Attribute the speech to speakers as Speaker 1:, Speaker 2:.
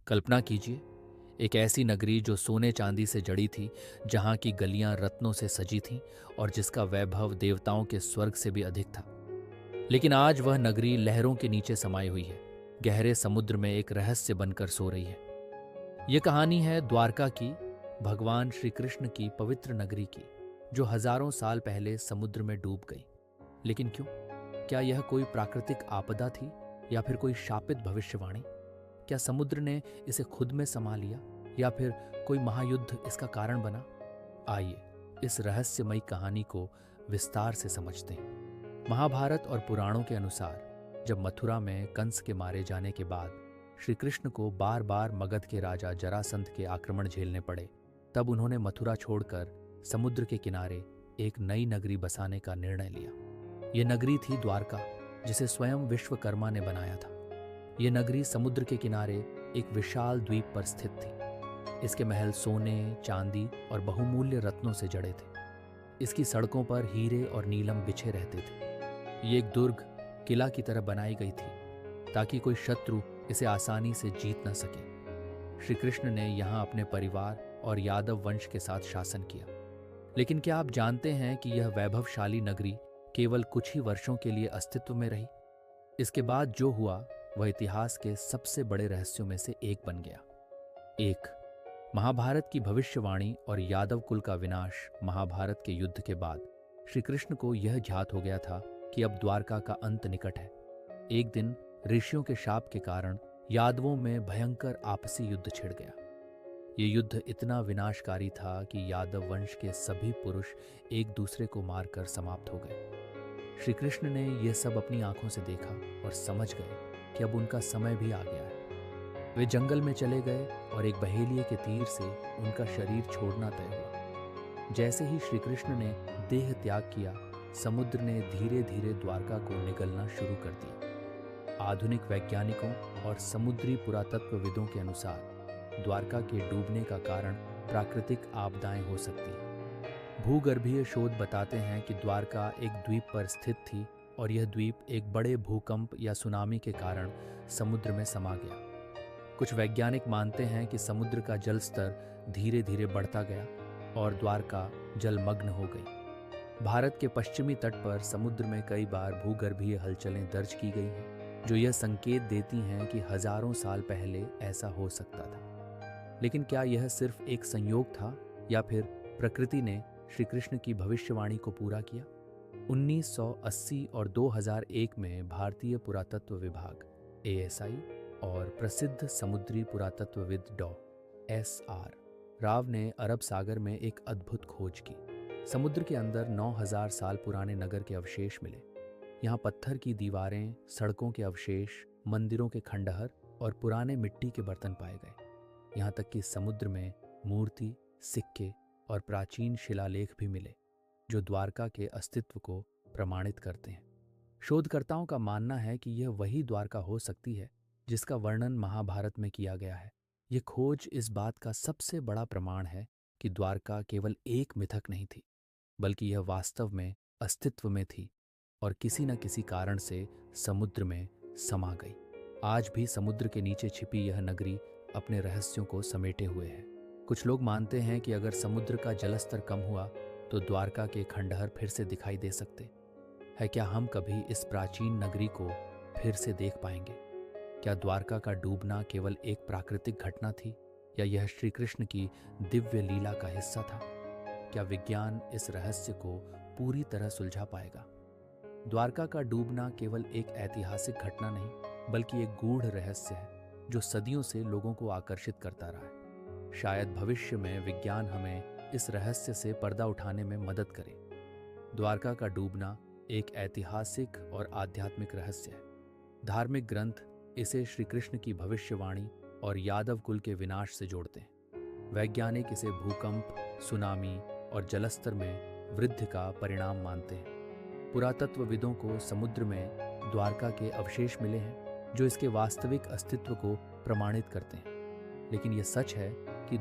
Speaker 1: कल्पना कीजिए, एक ऐसी नगरी जो सोने चांदी से जड़ी थी, जहां की गलियां रत्नों से सजी थीं और जिसका वैभव देवताओं के स्वर्ग से भी अधिक था। लेकिन आज वह नगरी लहरों के नीचे समाई हुई है, गहरे समुद्र में एक रहस्य बनकर सो रही है। ये कहानी है द्वारका की, भगवान श्री कृष्ण की पवित्र नगरी की, जो हजारों साल पहले समुद्र में डूब गई। लेकिन क्यों? क्या यह कोई प्राकृतिक आपदा थी या फिर कोई शापित भविष्यवाणी? क्या समुद्र ने इसे खुद में समा लिया या फिर कोई महायुद्ध इसका कारण बना? आइए इस रहस्यमयी कहानी को विस्तार से समझते हैं। महाभारत और पुराणों के अनुसार जब मथुरा में कंस के मारे जाने के बाद श्री कृष्ण को बार बार मगध के राजा जरासंध के आक्रमण झेलने पड़े, तब उन्होंने मथुरा छोड़कर समुद्र के किनारे एक नई नगरी बसाने का निर्णय लिया। ये नगरी थी द्वारका, जिसे स्वयं विश्वकर्मा ने बनाया था। ये नगरी समुद्र के किनारे एक विशाल द्वीप पर स्थित थी। इसके महल सोने, चांदी और बहुमूल्य रत्नों से जड़े थे। इसकी सड़कों पर हीरे और नीलम बिछे रहते थे। ये एक दुर्ग, किला की तरह बनाई गई थी ताकि कोई शत्रु इसे आसानी से जीत न सके। श्री कृष्ण ने यहाँ अपने परिवार और यादव वंश के साथ शासन किया। लेकिन क्या आप जानते हैं कि यह वैभवशाली नगरी केवल कुछ ही वर्षों के लिए अस्तित्व में रही? इसके बाद जो हुआ वह इतिहास के सबसे बड़े रहस्यों में से एक बन गया। एक, महाभारत की भविष्यवाणी और यादव कुल का विनाश। महाभारत के युद्ध के बाद श्री कृष्ण को यह ज्ञात हो गया था कि अब द्वारका का अंत निकट है। एक दिन ऋषियों के शाप के कारण यादवों में भयंकर आपसी युद्ध छिड़ गया। ये युद्ध इतना विनाशकारी था कि यादव वंश के सभी पुरुष एक दूसरे को मारकर समाप्त हो गए। श्री कृष्ण ने यह सब अपनी आंखों से देखा और समझ गए कि अब उनका समय भी आ गया है। वे जंगल में चले गए और एक बहेलिये के तीर से उनका शरीर छोड़ना तय हुआ। जैसे ही श्री कृष्ण ने देह त्याग किया, समुद्र ने धीरे धीरे द्वारका को निगलना शुरू कर दिया। आधुनिक वैज्ञानिकों और समुद्री पुरातत्वविदों के अनुसार द्वारका के डूबने का कारण प्राकृतिक आपदाएं हो सकती हैं। भूगर्भीय शोध बताते हैं कि द्वारका एक द्वीप पर स्थित थी और यह द्वीप एक बड़े भूकंप या सुनामी के कारण समुद्र में समा गया। कुछ वैज्ञानिक मानते हैं कि समुद्र का जल स्तर धीरे धीरे बढ़ता गया और द्वारका जलमग्न हो गई। भारत के पश्चिमी तट पर समुद्र में कई बार भूगर्भीय हलचलें दर्ज की गई हैं, जो यह संकेत देती हैं कि हजारों साल पहले ऐसा हो सकता था। लेकिन क्या यह सिर्फ एक संयोग था या फिर प्रकृति ने श्री कृष्ण की भविष्यवाणी को पूरा किया? 1980 और 2001 में भारतीय पुरातत्व विभाग ASI और प्रसिद्ध समुद्री पुरातत्वविद डॉ SR राव ने अरब सागर में एक अद्भुत खोज की। समुद्र के अंदर 9000 साल पुराने नगर के अवशेष मिले। यहाँ पत्थर की दीवारें, सड़कों के अवशेष, मंदिरों के खंडहर और पुराने मिट्टी के बर्तन पाए गए। यहाँ तक कि समुद्र में मूर्ति, सिक्के और प्राचीन शिलालेख भी मिले, जो द्वारका के अस्तित्व को प्रमाणित करते हैं। शोधकर्ताओं का मानना है कि यह वही द्वारका हो सकती है जिसका वर्णन महाभारत में किया गया है। यह खोज इस बात का सबसे बड़ा प्रमाण है कि द्वारका केवल एक मिथक नहीं थी, बल्कि यह वास्तव में अस्तित्व में थी और किसी न किसी कारण से समुद्र में समा गई। आज भी समुद्र के नीचे छिपी यह नगरी अपने रहस्यों को समेटे हुए है। कुछ लोग मानते हैं कि अगर समुद्र का जलस्तर कम हुआ तो द्वारका के खंडहर फिर से दिखाई दे सकते हैं। क्या हम कभी इस प्राचीन नगरी को फिर से देख पाएंगे? क्या द्वारका का डूबना केवल एक प्राकृतिक घटना थी या यह श्री कृष्ण की दिव्य लीला का हिस्सा था? क्या विज्ञान इस रहस्य को पूरी तरह सुलझा पाएगा? द्वारका का डूबना केवल एक ऐतिहासिक घटना नहीं, बल्कि एक गूढ़ रहस्य है जो सदियों से लोगों को आकर्षित करता रहा है। शायद भविष्य में विज्ञान हमें इस रहस्य से पर्दा उठाने में मदद करे। द्वारका का डूबना एक ऐतिहासिक और आध्यात्मिक रहस्य है। धार्मिक ग्रंथ इसे श्री कृष्ण की भविष्यवाणी और यादव कुल के विनाश से जोड़ते हैं। वैज्ञानिक इसे भूकंप, सुनामी और जलस्तर में वृद्धि का परिणाम मानते हैं। पुरातत्वविदों को समुद्र में द्वारका के अवशेष मिले हैं जो इसके वास्तविक अस्तित्व को प्रमाणित करते हैं। लेकिन यह सच है कि